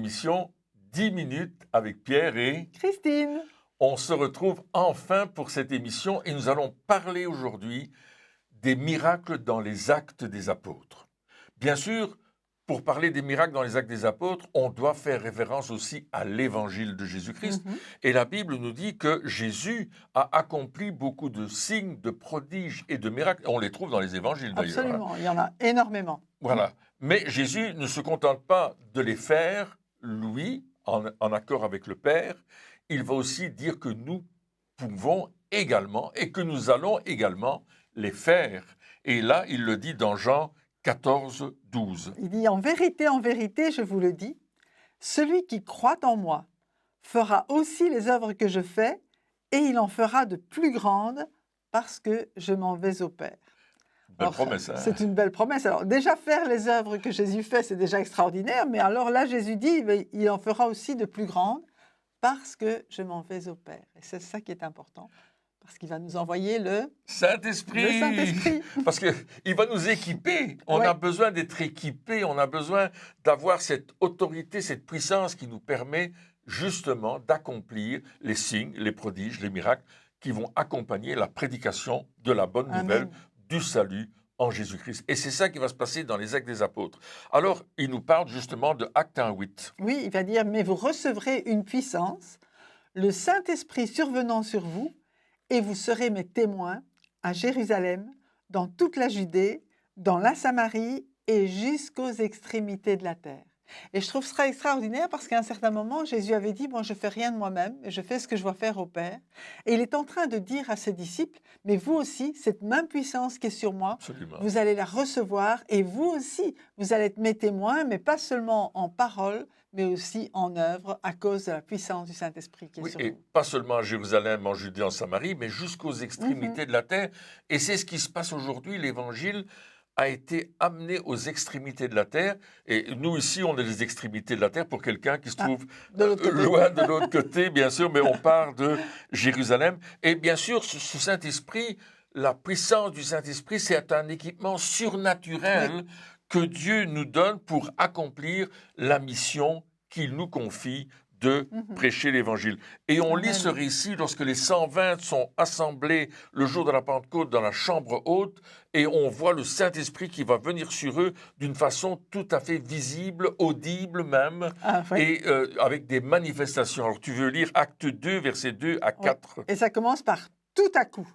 émission 10 minutes avec Pierre et Christine. On se retrouve enfin pour cette émission et nous allons parler aujourd'hui des miracles dans les actes des apôtres. Bien sûr, pour parler des miracles dans les actes des apôtres, on doit faire référence aussi à l'évangile de Jésus-Christ. Et la Bible nous dit que Jésus a accompli beaucoup de signes, de prodiges et de miracles. On les trouve dans les évangiles d'ailleurs. Absolument, il y en a énormément. Voilà. Mais Jésus ne se contente pas de les faire, lui, en accord avec le Père. Il va aussi dire que nous pouvons également et que nous allons également les faire. Et là, il le dit dans Jean 14, 12. Il dit, en vérité, je vous le dis, celui qui croit en moi fera aussi les œuvres que je fais, et il en fera de plus grandes, parce que je m'en vais au Père. Belle promesse. Hein? C'est une belle promesse. Alors, déjà, faire les œuvres que Jésus fait, c'est déjà extraordinaire, mais alors là, Jésus dit, il en fera aussi de plus grandes, parce que je m'en vais au Père. Et c'est ça qui est important. Parce qu'il va nous envoyer le Saint-Esprit. Parce qu'il va nous équiper. On a besoin d'être équipés. On a besoin d'avoir cette autorité, cette puissance qui nous permet justement d'accomplir les signes, les prodiges, les miracles qui vont accompagner la prédication de la bonne nouvelle du salut en Jésus-Christ. Et c'est ça qui va se passer dans les Actes des Apôtres. Alors, il nous parle justement de Acte 1:8. Oui, il va dire, mais vous recevrez une puissance, le Saint-Esprit survenant sur vous, et vous serez mes témoins à Jérusalem, dans toute la Judée, dans la Samarie et jusqu'aux extrémités de la terre. Et je trouve ça extraordinaire parce qu'à un certain moment, Jésus avait dit, bon, je ne fais rien de moi-même, je fais ce que je dois faire au Père. Et il est en train de dire à ses disciples, mais vous aussi, cette même puissance qui est sur moi, Absolument. Vous allez la recevoir et vous aussi, vous allez être mes témoins, mais pas seulement en parole, mais aussi en œuvre à cause de la puissance du Saint-Esprit qui est sur et vous. Pas seulement à Jérusalem, en Judée, en Samarie, mais jusqu'aux extrémités de la terre. Et c'est ce qui se passe aujourd'hui. L'Évangile a été amené aux extrémités de la terre. Et nous, ici, on est les extrémités de la terre pour quelqu'un qui se trouve loin de l'autre côté, bien sûr, mais on part de Jérusalem. Et bien sûr, ce Saint-Esprit, la puissance du Saint-Esprit, c'est un équipement surnaturel que Dieu nous donne pour accomplir la mission qu'il nous confie de prêcher l'Évangile. Et on lit ce récit lorsque les 120 sont assemblés le jour de la Pentecôte dans la chambre haute et on voit le Saint-Esprit qui va venir sur eux d'une façon tout à fait visible, audible même, et avec des manifestations. Alors tu veux lire Acte 2, versets 2 à 4. Et ça commence par « tout à coup ».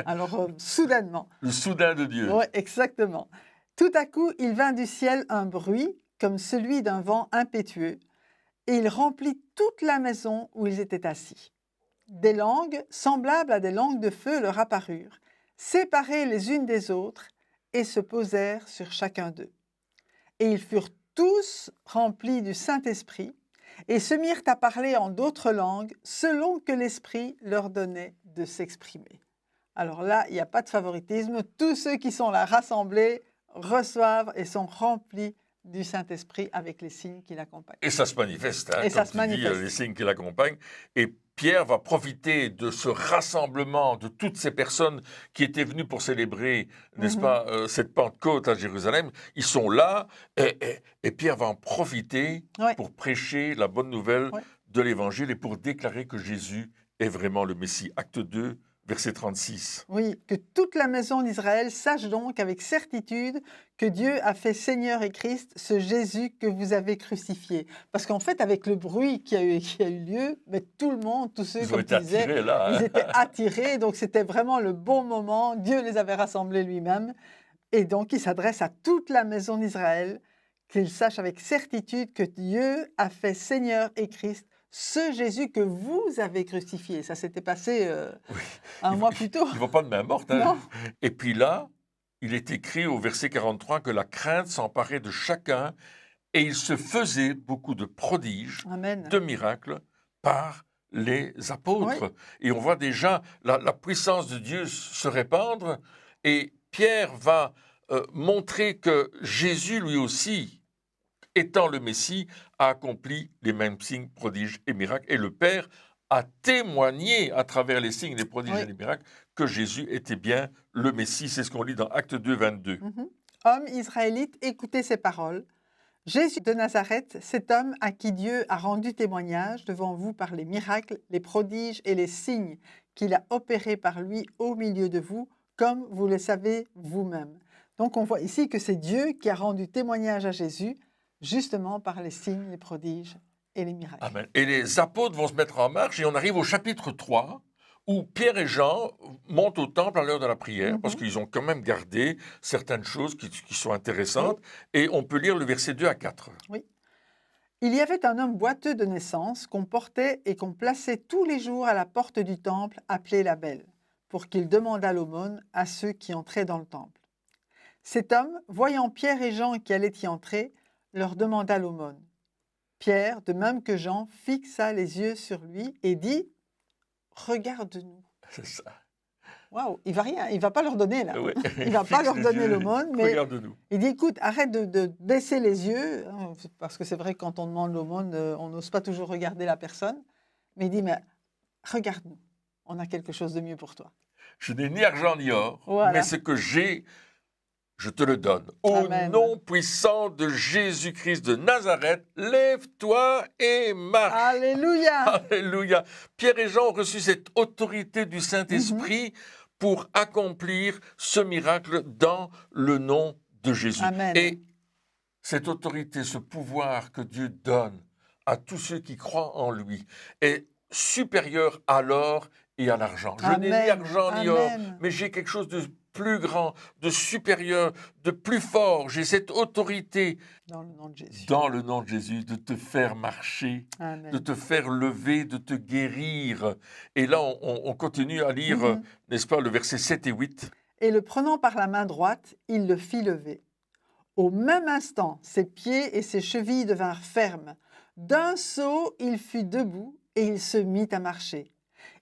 Alors, soudainement. Le soudain de Dieu. Oui, exactement. Tout à coup, il vint du ciel un bruit comme celui d'un vent impétueux, et il remplit toute la maison où ils étaient assis. Des langues, semblables à des langues de feu, leur apparurent, séparées les unes des autres, et se posèrent sur chacun d'eux. Et ils furent tous remplis du Saint-Esprit, et se mirent à parler en d'autres langues, selon que l'Esprit leur donnait de s'exprimer. Alors là, il n'y a pas de favoritisme. Tous ceux qui sont là rassemblés reçoivent et sont remplis du Saint-Esprit avec les signes qui l'accompagnent. Et ça se manifeste, hein, et ça se manifeste. les signes qui l'accompagnent. Et Pierre va profiter de ce rassemblement de toutes ces personnes qui étaient venues pour célébrer, n'est-ce pas, cette Pentecôte à Jérusalem. Ils sont là et Pierre va en profiter pour prêcher la bonne nouvelle de l'Évangile et pour déclarer que Jésus est vraiment le Messie. Acte 2, verset 36. Oui, que toute la maison d'Israël sache donc avec certitude que Dieu a fait Seigneur et Christ ce Jésus que vous avez crucifié. Parce qu'en fait, avec le bruit qui a eu lieu, mais tout le monde, tous ceux, comme tu disais, ils étaient attirés. Donc c'était vraiment le bon moment. Dieu les avait rassemblés lui-même. Et donc il s'adresse à toute la maison d'Israël, qu'ils sachent avec certitude que Dieu a fait Seigneur et Christ ce Jésus que vous avez crucifié. Ça s'était passé un mois plus tôt. Il ne va pas de main morte. Hein. Et puis là, il est écrit au verset 43 que la crainte s'emparait de chacun et il se faisait beaucoup de prodiges, de miracles par les apôtres. Et on voit déjà la puissance de Dieu se répandre et Pierre va montrer que Jésus lui aussi, étant le Messie, a accompli les mêmes signes, prodiges et miracles. Et le Père a témoigné à travers les signes, les prodiges et les miracles que Jésus était bien le Messie. C'est ce qu'on lit dans Acte 2, 22. Hommes israélites, écoutez ces paroles. Jésus de Nazareth, cet homme à qui Dieu a rendu témoignage devant vous par les miracles, les prodiges et les signes qu'il a opérés par lui au milieu de vous, comme vous le savez vous-même. Donc on voit ici que c'est Dieu qui a rendu témoignage à Jésus, justement par les signes, les prodiges et les miracles. Amen. Et les apôtres vont se mettre en marche et on arrive au chapitre 3 où Pierre et Jean montent au temple à l'heure de la prière parce qu'ils ont quand même gardé certaines choses qui sont intéressantes. Et on peut lire le verset 2 à 4. Oui. Il y avait un homme boiteux de naissance qu'on portait et qu'on plaçait tous les jours à la porte du temple appelée la Belle, pour qu'il demandât l'aumône à ceux qui entraient dans le temple. Cet homme, voyant Pierre et Jean qui allaient y entrer, leur demanda l'aumône. Pierre, de même que Jean, fixa les yeux sur lui et dit « Regarde-nous ». C'est ça. Waouh, il va pas leur donner là. Ouais. Il va pas leur donner l'aumône, mais Regarde-nous. il dit écoute, arrête de baisser les yeux, hein, parce que c'est vrai que quand on demande l'aumône, on n'ose pas toujours regarder la personne, mais il dit mais regarde-nous, on a quelque chose de mieux pour toi. Je n'ai ni argent ni or, Voilà. mais ce que j'ai, je te le donne. Au Amen. nom puissant de Jésus-Christ de Nazareth, lève-toi et marche. Alléluia. Alléluia. Pierre et Jean ont reçu cette autorité du Saint-Esprit pour accomplir ce miracle dans le nom de Jésus. Amen. Et cette autorité, ce pouvoir que Dieu donne à tous ceux qui croient en lui est supérieur à l'or et à l'argent. Je n'ai ni argent ni or, mais j'ai quelque chose de plus grand, de supérieur, de plus fort. J'ai cette autorité dans le nom de Jésus, dans le nom de Jésus, de te faire marcher, Amen. de te faire lever, de te guérir. Et là, on continue à lire, n'est-ce pas, le verset 7 et 8. Et le prenant par la main droite, il le fit lever. Au même instant, ses pieds et ses chevilles devinrent fermes. D'un saut, il fut debout et il se mit à marcher.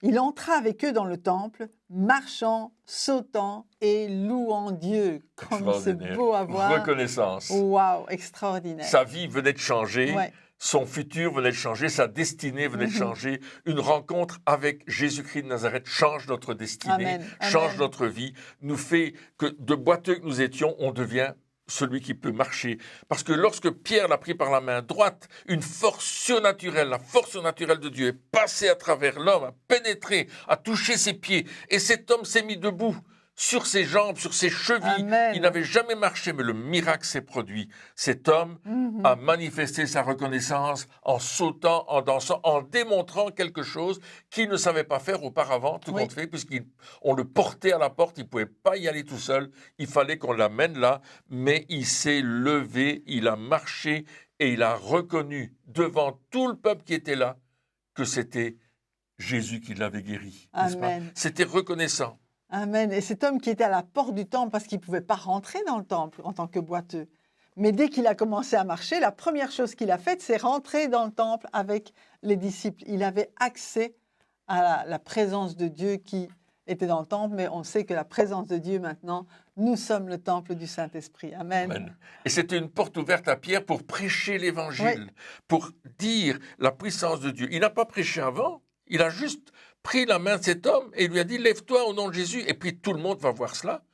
Il entra avec eux dans le temple, marchant, sautant et louant Dieu. Comme c'est beau à voir. Reconnaissance. Waouh, extraordinaire. Sa vie venait de changer. Ouais. Son futur venait de changer, sa destinée venait de changer. Une rencontre avec Jésus-Christ de Nazareth change notre destinée, Amen. change Amen. notre vie, nous fait que de boiteux que nous étions, on devient celui qui peut marcher. Parce que lorsque Pierre l'a pris par la main droite, une force surnaturelle, la force surnaturelle de Dieu est passée à travers l'homme, a pénétré, a touché ses pieds. Et cet homme s'est mis debout sur ses jambes, sur ses chevilles. Amen. Il n'avait jamais marché, mais le miracle s'est produit. Cet homme a manifesté sa reconnaissance en sautant, en dansant, en démontrant quelque chose qu'il ne savait pas faire auparavant, tout compte fait, puisqu'on le portait à la porte, il ne pouvait pas y aller tout seul, il fallait qu'on l'amène là, mais il s'est levé, il a marché et il a reconnu devant tout le peuple qui était là que c'était Jésus qui l'avait guéri. Amen. C'était reconnaissant. Amen. Et cet homme qui était à la porte du temple parce qu'il ne pouvait pas rentrer dans le temple en tant que boiteux. Mais dès qu'il a commencé à marcher, la première chose qu'il a faite, c'est rentrer dans le temple avec les disciples. Il avait accès à la présence de Dieu qui était dans le temple, mais on sait que la présence de Dieu maintenant, nous sommes le temple du Saint-Esprit. Amen. Amen. Et c'était une porte ouverte à Pierre pour prêcher l'Évangile, pour dire la puissance de Dieu. Il n'a pas prêché avant, il a juste pris la main de cet homme et lui a dit « Lève-toi au nom de Jésus ». Et puis tout le monde va voir cela.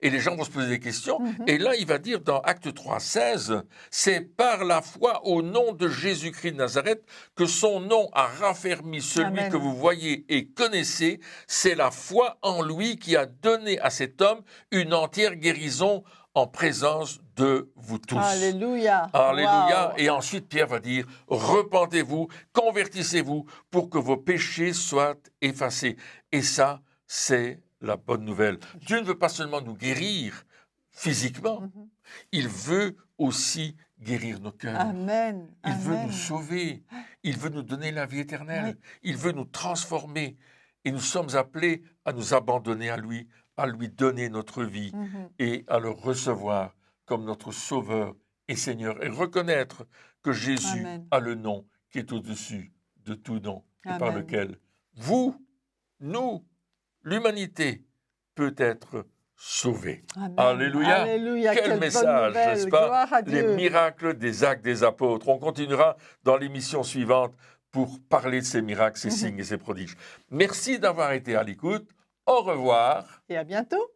Et les gens vont se poser des questions. Et là, il va dire dans Actes 3, 16, « C'est par la foi au nom de Jésus-Christ de Nazareth que son nom a raffermi celui Amen. que vous voyez et connaissez. C'est la foi en lui qui a donné à cet homme une entière guérison en présence de vous tous. » Alléluia. Alléluia. Wow. Et ensuite, Pierre va dire, repentez-vous, convertissez-vous pour que vos péchés soient effacés. Et ça, c'est la bonne nouvelle. Dieu ne veut pas seulement nous guérir physiquement, il veut aussi guérir nos cœurs. Amen. Il veut Amen. nous sauver. Il veut nous donner la vie éternelle. Il veut nous transformer. Et nous sommes appelés à nous abandonner à lui donner notre vie et à le recevoir comme notre Sauveur et Seigneur et reconnaître que Jésus Amen. a le nom qui est au-dessus de tout nom et par Amen. lequel vous, nous, l'humanité peut être sauvée. Amen. Alléluia. Alléluia. Quel Quelle message, bonne n'est-ce nouvelle. pas? Gloire à Les Dieu. miracles des actes des apôtres. On continuera dans l'émission suivante pour parler de ces miracles, ces signes et ces prodiges. Merci d'avoir été à l'écoute. Au revoir. Et à bientôt.